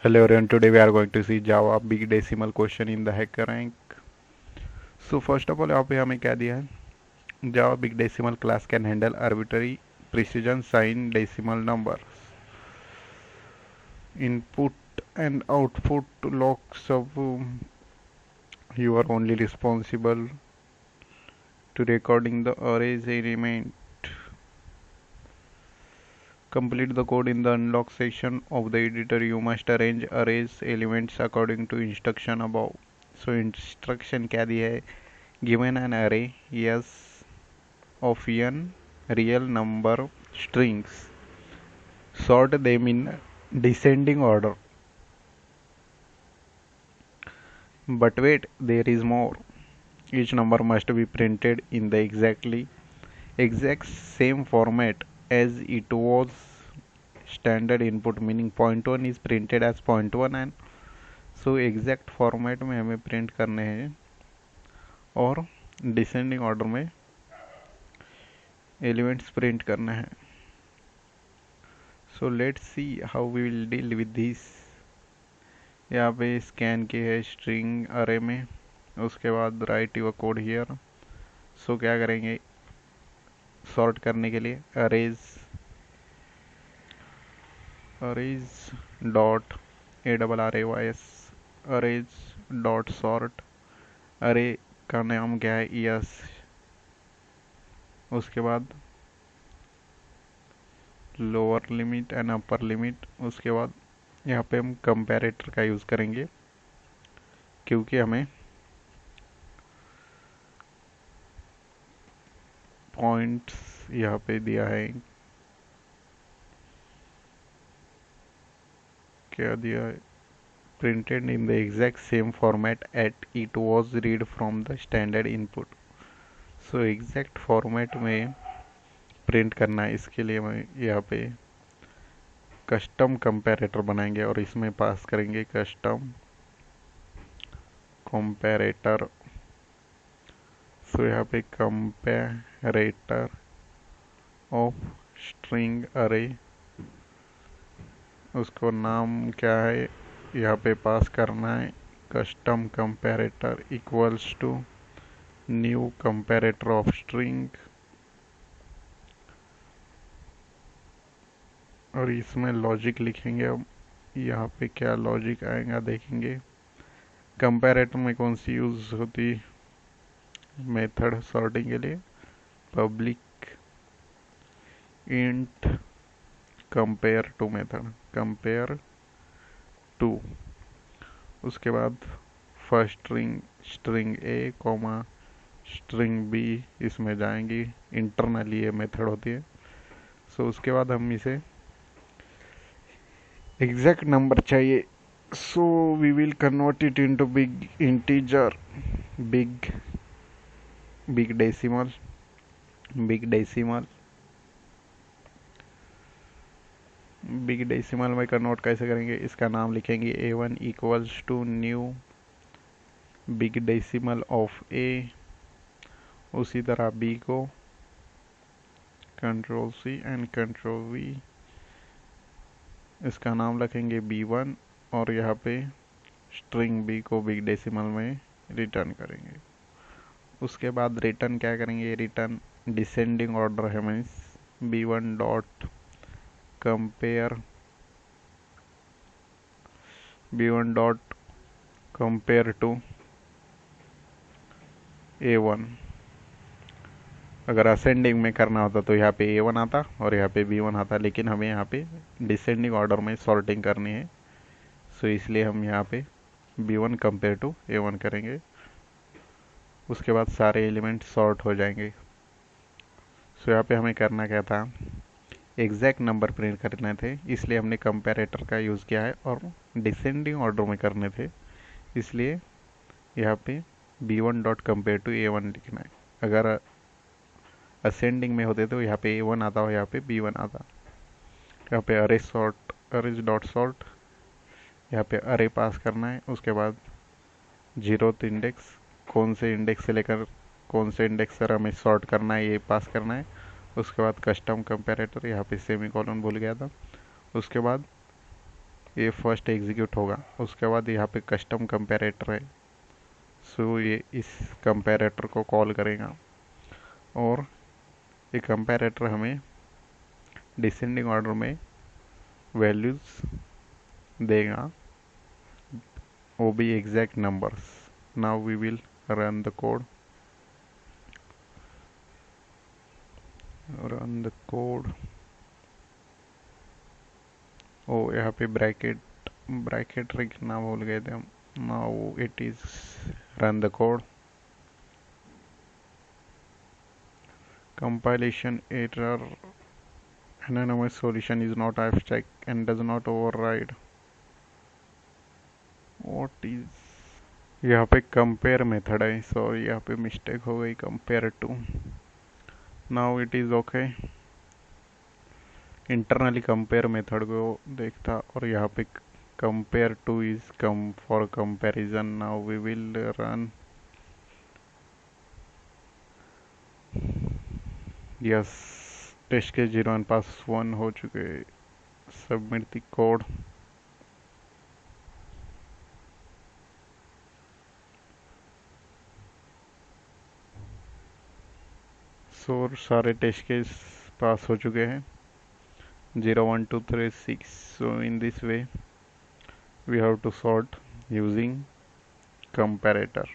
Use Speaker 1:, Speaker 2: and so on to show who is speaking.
Speaker 1: Hello everyone, today we are going to see Java big decimal question in the HackerRank. So first of all यहाँ पे हमें क्या दिया है, Java big decimal class can handle arbitrary precision sign decimal numbers. Input and output locks of you are only responsible to recording the arrays element. Complete the code in the unlock section of the editor. You must arrange arrays elements according to instruction above. So instruction क्या दिया है, given an array yes of n real number strings, sort them in descending order. But wait, there is more. Each number must be printed in the exact same format as it was standard input, meaning point 1 is printed as point 1 and so exact format में हमें print करने हैं और descending order में elements print करना है. So let's see how we will deal with this. यहाँ पे स्कैन की है स्ट्रिंग अरे में, उसके बाद राइट योर कोड हियर. सो क्या करेंगे, सॉर्ट करने के लिए arrays dot ARRAYS arrays dot sort. अरे का नाम क्या है, यस. उसके बाद lower limit and upper limit. उसके बाद यहाँ पे हम कंपैरेटर का यूज़ करेंगे क्योंकि हमें पॉइंट्स यहाँ पे दिया है. क्या दिया है, printed in the exact same format at it was read from the standard input. So exact format में प्रिंट करना है. इसके लिए मैं यहाँ पे कस्टम कंपैरेटर बनाएंगे और इसमें पास करेंगे कस्टम कंपैरेटर. सो यहाँ पे कंपैरेटर ऑफ स्ट्रिंग अरे, उसको नाम क्या है यहाँ पे पास करना है, custom comparator equals to new comparator of string. और इसमें लॉजिक लिखेंगे. अब यहाँ पे क्या लॉजिक आएगा देखेंगे. कंपैरेटर में कौन सी यूज़ होती मेथड सॉर्टिंग के लिए, public int compare to method, compare to. उसके बाद first string A comma string B इसमें जाएंगी. इंटरनली ये मेथड होती है. सो उसके बाद हम इसे एग्जैक्ट नंबर चाहिए. So we will convert it into big integer, big decimal. Big decimal में कन्वर्ट कैसे करेंगे, इसका नाम लिखेंगे A1 equals to new big decimal of A. उसी तरह B को control C and control V, इसका नाम रखेंगे B1 और यहाँ पे स्ट्रिंग B को बिग डेसिमल में रिटर्न करेंगे. उसके बाद रिटर्न क्या करेंगे, रिटर्न डिसेंडिंग ऑर्डर है, means B1 dot compare to A1. अगर असेंडिंग में करना होता तो यहाँ पे A1 आता और यहाँ पे B1 आता, लेकिन हमें यहाँ पे डिसेंडिंग ऑर्डर में सॉर्टिंग करनी है. सो इसलिए हम यहाँ पे B1 कंपेयर टू A1 करेंगे. उसके बाद सारे एलिमेंट सॉर्ट हो जाएंगे. सो यहाँ पे हमें करना क्या था, एग्जैक्ट नंबर प्रिंट करने थे, इसलिए हमने कंपैरेटर का यूज़ किया है. और डिसेंडिंग ऑर्डर में करने थे, इसलिए यहाँ पे B1 dot compare to A1 लिखना है. अगर असेंडिंग में होते तो यहाँ पे A1 आता और यहाँ पे B1 आता. यहाँ पे अरेज डॉट सॉर्ट, यहाँ पे अरे पास करना है. उसके बाद 0th इंडेक्स, कौन से इंडेक्स से लेकर कौन से इंडेक्स से हमें सॉर्ट करना है ये पास करना है. उसके बाद कस्टम कंपैरेटर, यहाँ पे सेमी कॉलन भूल गया था. उसके बाद ये फर्स्ट एग्जीक्यूट होगा। उसके बाद यहाँ पे कस्टम कंपैरेटर है, सो ये इस कंपैरेटर को कॉल करेगा और ये कंपैरेटर हमें डिसेंडिंग ऑर्डर में वैल्यूज देगा, वो भी exact numbers. Now we will run the code, ओ यहाँ पे ब्रैकेट लिखना भूल गए थे हम। Now it is run the code, compilation error, anonymous solution is not abstract and does not override। what is, यहाँ पे कंपेयर मेथड है, सॉरी यहाँ पे मिस्टेक हो गई, compare to. Now it is okay. Internally compare method को देखता और यहाँ पे compare to is come for comparison. Now we will run, yes test के 0 एंड पास 1 हो चुके। Submit the code. सारे टेस्ट केस पास हो चुके हैं, 0 1 2 3 6। so in this way we have to sort using comparator।